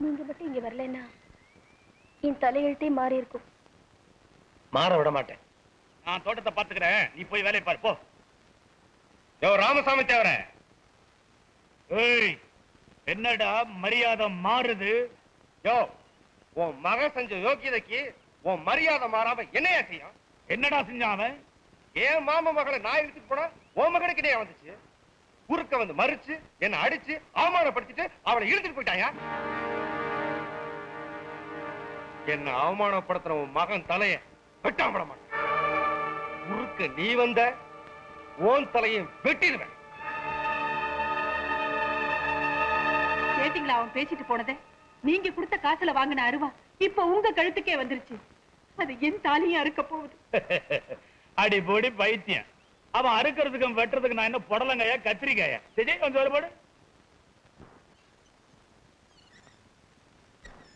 நீங்க மட்டும் இங்க வரலன்னா என் தலையெழுத்தே மாறி இருக்கும். மாற விட மாட்டேன். நான் தோட்டத்தை பாத்துக்கிறேன், நீ போய் வேலையை பாரு போ. யோ ராமசாமி தேவர, ஏய் என்னடா மரியாதை மாறுது? யோ உன் மகன் செஞ்ச யோக்கியதைக்கு உன் மரியாதை மாறாம என்னையா செய்யும்? என்னடா செஞ்சான் அவன்? ஏன் மாமா மகளை நான் எடுத்துட்டு போனா உன் மகனுக்கு இடையே வந்துச்சு. குறுக்க வந்து மறிச்சு என்ன அடிச்சு அவமானப்படுத்திட்டு அவளை இழுத்துட்டு போயிட்டாயா? என்ன அவமானப்படுத்துற உன் மகன் தலைய வெட்டாமட மாட்டான். குறுக்க நீ வந்த உன் தலையை வெட்டிடுவேன். கேட்டீங்களா அவன் பேசிட்டு போனதை? நீங்க கொடுத்த காசுல வாங்கின அருவா இப்ப உங்க கழுத்துக்கே வந்துருச்சு. அது என் தாலியா இருக்க போகுது. அடி போடி பைத்தியம். அவன் அறுக்கிறதுக்கும் வெட்டுறதுக்கு நான் என்ன புடலங்காயா கத்திரிக்காயா? சரி கொஞ்சம் ஒருபாடு.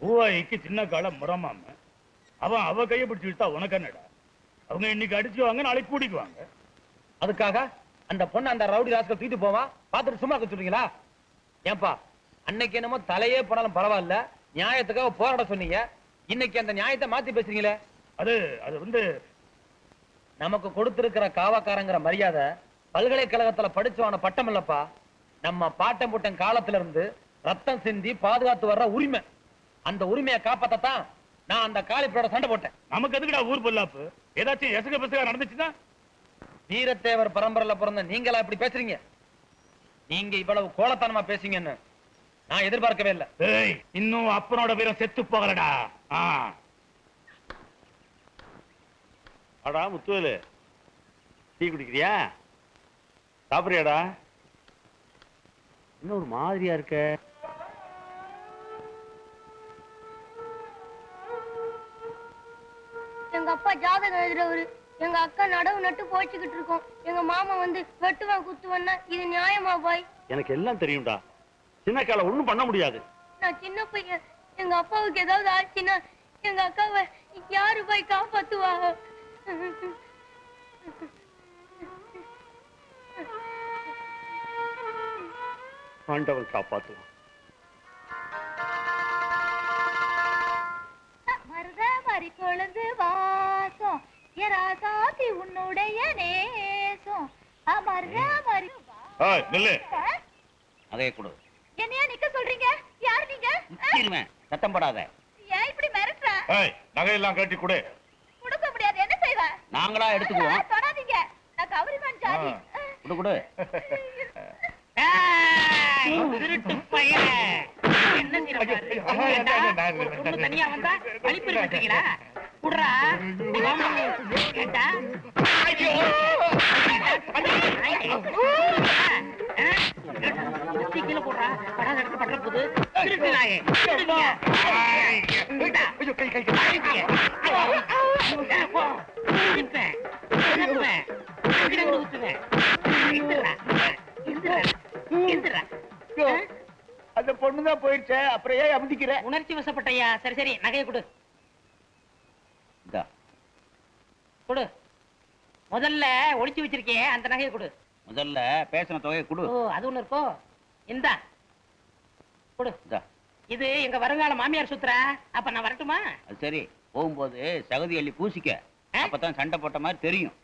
பூவாய்க்கு சின்ன கால முறமாம அவன் அவ கையை பிடிச்சு விட்டா உனக்கு என்னடா? அவங்க இன்னைக்கு அடிச்சுவாங்க, நாளைக்கு கூடிக்குவாங்க. அதுக்காக அந்த பொண்ணு அந்த ரவுடி ராஸ்கல் தூக்கிட்டு போவா பாத்துட்டு சும்மா சொல்றீங்களா? ஏன்பா அன்னைக்கு என்னமோ தலையே போனாலும் பரவாயில்ல நியாயத்துக்காக போராட சொன்னீங்க, இன்னைக்கு அந்த நியாயத்தை மாத்தி பேசுறீங்களே? அது அது வந்து நமக்கு கொடுத்திருக்கிற காவக்காரங்கிற மரியாதை பல்கலைக்கழகத்துல படிச்சவான பட்டம் இல்லப்பா, நம்ம பாட்டம் போட்டம் காலத்துல இருந்து ரத்தம் சிந்தி பாதுகாத்து வர்ற உரிமை. அந்த உரிமையை காப்பாத்தான் நான் அந்த காலிப்பரோட சண்டை போட்டேன். நமக்கு எதுக்குடா ஊர் பொல்லாப்பு? ஏதாச்சும் எசக பெசக நடந்துச்சுன்னா? வீரத்தேவர் பரம்பரையில பிறந்த நீங்களா இப்படி பேசுறீங்க? நீங்க இவ்வளவு கோலத்தனமா பேசுங்கன்னு நான் எதிர்பார்க்கவே இல்லை. ஏய் இன்னும் அப்பனோட வீரம் செத்து போகலடா. அடா முத்துவேலு, டீ குடிக்கிறியா? சாப்பிடுறியாடா? இன்னும் ஒரு மாதிரியா இருக்க. எங்க அப்பா ஜாதகம் எழுதுறவரு, எங்க அக்கா நடவு நட்டு போய்ச்சிக்கிட்டு இருக்கோம். எங்க மாமா வந்து வெட்டுவான் குத்துவன்னா இது நியாயமா பாய்? எனக்கு எல்லாம் தெரியும்டா. சின்ன கால ஒண்ணும் பண்ண முடியாது. நான் சின்ன பையன், எங்க அப்பாவுக்கு ஏதாவது ஆச்சுன்னா எங்க அக்காவை யாரு போய் காப்பாத்துவா? ஆண்டவன் காப்பாத்துவான். மருத மறி கொழுந்து வாசம் எராசாத்தி உன்னுடைய நேசம் அமர்த மறி. ஏய் நில்லு. அதையே கொடு. என்னையா நிக்க சொல்றீங்க? யார் நீங்க? சத்தம் போடாத. ஏன் இப்படி மிரட்டுற? ஏய் நகையெல்லாம் கட்டி கொடு. கொடுக்க முடியாது, என்ன செய்வ? நாங்களா எடுத்துக்குவோம். தொடாதீங்க, நான் கவரிமான் ஜாதி. கொடு கொடு. திருட்டு பையனே, என்ன தனியா வந்தா அழிப்பு விட்டீங்களா? குடுறா கேட்டா கீழே போடுறா. படாத எடுத்து பண்ற போது திருட்டு நாயே அந்த பொண்ணுதான் போயிடுச்சு, அப்புறம் ஏன் அமுதிக்கிற? உணர்ச்சி வசப்பட்டையா? சரி சரி நகையை கொடு கொடு. முதல்ல ஒளிச்சு வச்சிருக்கே அந்த நகையை கொடு. முதல்ல பேசின தொகையை கொடு. ஓ அது ஒண்ணு இருக்கோ? இந்தா கொடு. இது எங்க வருங்கால மாமியார் சுத்துறா. அப்ப நான் வரட்டுமா? சரி, போகும்போது சகதி அள்ளி பூசிக்க, அப்பதான் சண்டை போட்ட மாதிரி தெரியும்.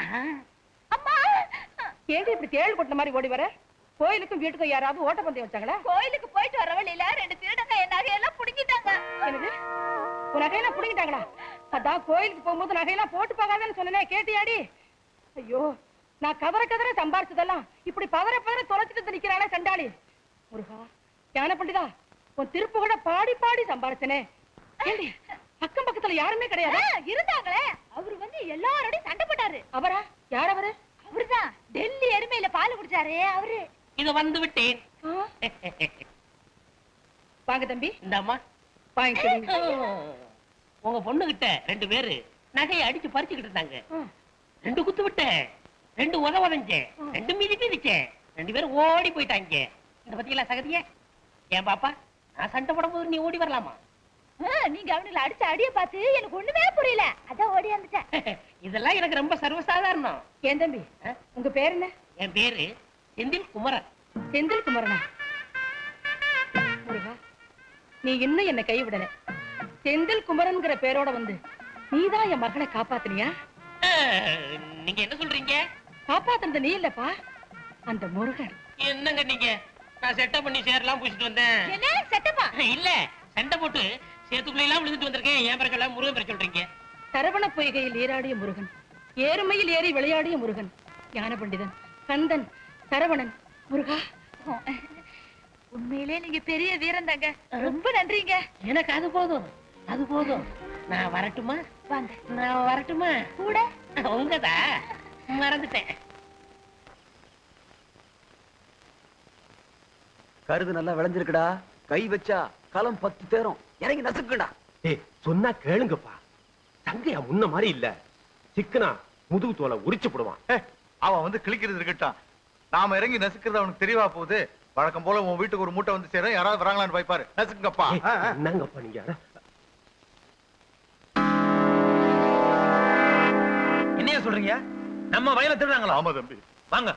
கேடு இப்படி தேள் கொட்ட மாதிரி ஓடி வர. கோயிலுக்கும் வீட்டுக்கும் யாராவது ஓட்டப்பந்தயம் வச்சாங்களா? கோயிலுக்கு போயிட்டு வர வழியில 2 திருடங்க என் நகையெல்லாம் புடுங்கிட்டாங்க. என்னது? உன் நகையெல்லாம் புடுங்கிட்டாங்களா? அதான் கோயிலுக்கு போகும்போது நகையெல்லாம் போட்டு போகாதன்னு சொன்னேன், கேட்டியாடி? ஐயோ, நான் கதற கதற சம்பாரிச்சதெல்லாம் இப்படி பதற பதற தொலைச்சிட்டு நிக்கிறானே சண்டாளி. முருகா ஞான பண்டிதா, உன் திருப்பு கூட பாடி பாடி சம்பாரிச்சனே. ஏண்டி அக்கம் பக்கத்துல யாருமே கிடையாது? இருந்தாங்களே, அவரு வந்து எல்லாரோடையும் சண்டை போட்டாரு. அவரா? யார் அவரு? அவருதான் டெல்லி எருமையில பால் குடிச்சாரு அவரு. இத வந்து விட்டேன். வாங்க தம்பி. இந்தாமா வாங்க. உங்க பொண்ணு கிட்ட 2 பேரு நகையை அடிச்சு பறிச்சுக்கிட்டு இருந்தாங்க. 2 குத்து விட்டேன், 2 உதவதஞ்சேன், 2 மீதி மீதிச்சேன். 2 பேரும் ஓடி போயிட்டாங்க. இந்த பத்தியெல்லாம் சகதியே ஏன் பாப்பா, நான் சண்டை போடும் போது நீ ஓடி வரலாமா? நீங்க அவனுங்களை அடிச்ச அடிய பார்த்து எனக்கு ஒண்ணுமே புரியல, அதான் ஓடி வந்துட்டேன். இதெல்லாம் எனக்கு ரொம்ப சர்வசாதாரணம். ஏன் தம்பி, உங்க பேர் என்ன? என் பேரு செந்தில் குமரன். செந்தில் குமரனா? நீ இன்னும் என்ன கைவிடல. செந்தில் குமரன்ங்கிற பேரோட வந்து நீதான் என் மகனை காப்பாத்தினியா? நீங்க என்ன சொல்றீங்க? காப்பாத்துனது நீ இல்லப்பா, அந்த முருகன். என்னங்க நீங்க? நான் செட்டப் பண்ணி சேரெல்லாம் பூசிட்டு வந்தேன். என்ன செட்டப்பா? இல்ல, சண்டை போட்டு சேத்துக்குள்ள எல்லாம் விழுந்துட்டு வந்திருக்கேன். ஏன் பிறகு முருகன் பேர் சொல்றீங்க? சரவண பொய்கையில் நீராடிய முருகன், ஏறுமையில் ஏறி விளையாடிய முருகன், ஞான பண்டிதன், கந்தன், சரவணன், முருகா. உண்மையிலே நீங்க பெரிய வீரன் தாங்க. ரொம்ப நன்றிங்க. எனக்கு அது போதும், அது போதும். நான் வரட்டுமா? வாங்க. நான் வரட்டுமா? கூட உங்கதா மறந்துட்டேன். கருது நல்லா விளைஞ்சிருக்குடா. கை வச்சா களம் 10 தேரும். இறங்கி நசுக்குடா. ஏய் சொன்னா கேளுங்கப்பா. தங்கையா முன்ன மாதிரி இல்ல. சிக்கனா முதுகு தோலை உரிச்சு போடுவான். அவன் வந்து கிளிக்கிறது இருக்கட்டும். நாம இறங்கி நசுக்கிறது அவனுக்கு தெரியவா போகுது. வழக்கம் போல உன் வீட்டுக்கு ஒரு மூட்டை வந்து சேரும். யாராவது வராங்களான்னு பாய்ப்பாரு. நசுக்குங்கப்பா. என்னங்கப்பா நீங்க? என்னையா சொல்றீங்க? நம்ம வயல திருடுறாங்களா? ஆமா தம்பி. வாங்க